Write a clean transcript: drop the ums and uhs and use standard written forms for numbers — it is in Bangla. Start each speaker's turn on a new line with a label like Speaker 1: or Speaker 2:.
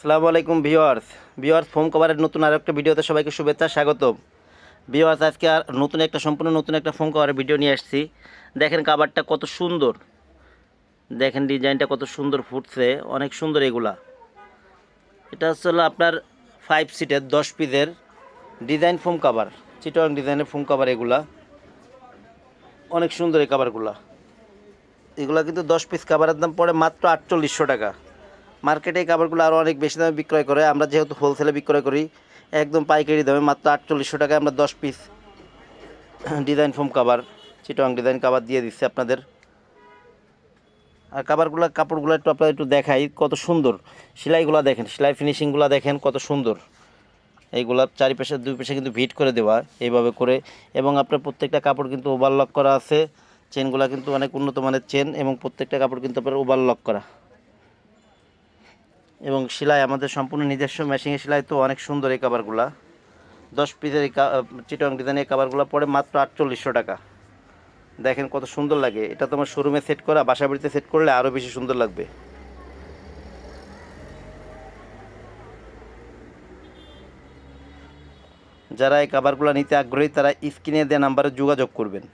Speaker 1: আসসালামু আলাইকুম ভিউয়ার্স। ফোম কভারের নতুন আরেকটা ভিডিওতে সবাইকে শুভেচ্ছা স্বাগতম। ভিউয়ার্স, আজকে আর সম্পূর্ণ নতুন একটা ফোম কভারের ভিডিও নিয়ে আসছি। দেখেন কাভারটা কত সুন্দর, দেখেন ডিজাইনটা কত সুন্দর ফুটছে, অনেক সুন্দর এগুলা। এটা হচ্ছে হলো আপনার 5 সিটের 10 পিসের ডিজাইন ফোম কভার, চিটং ডিজাইনের ফোম কভার। এগুলা অনেক সুন্দর এই কভারগুলা। এগুলা কিন্তু 10 পিস কভারের দাম পড়ে মাত্র 4800 টাকা। মার্কেটে এই কাপড়গুলো আরও অনেক বেশি দামে বিক্রয় করে, আমরা যেহেতু হোলসেলে বিক্রয় করি একদম পাইকারি দামে মাত্র 4800 টাকায় আমরা 10 পিস ডিজাইন ফোম কাভার, চিটং ডিজাইন কাভার দিয়ে দিচ্ছি আপনাদের। আর কাপড়গুলো একটু দেখাই কত সুন্দর। সেলাইগুলো দেখেন, সেলাই ফিনিশিংগুলো দেখেন কত সুন্দর। এইগুলা চারিপাশে দুই পাশে কিন্তু ভিট করে দেওয়া এইভাবে করে, এবং আপনার প্রত্যেকটা কাপড় কিন্তু ওভারলক করা আছে। চেনগুলো কিন্তু অনেক উন্নত মানের চেন, এবং প্রত্যেকটা কাপড় কিন্তু আপনার ওভারলক করা, এবং সেলাই আমাদের সম্পূর্ণ নিজস্ব মেশিনে সেলাই। তো অনেক সুন্দর এই কাভারগুলা। 10 পিসের এই চিটং ডিজাইনের কাভারগুলো পড়ে মাত্র 4800 টাকা। দেখেন কত সুন্দর লাগে। এটা তোমার শোরুমে সেট করা, বাসা বাড়িতে সেট করলে আরও বেশি সুন্দর লাগবে। যারা এই কাভারগুলো নিতে আগ্রহী তারা স্ক্রিনে দেওয়া নাম্বারে যোগাযোগ করবেন।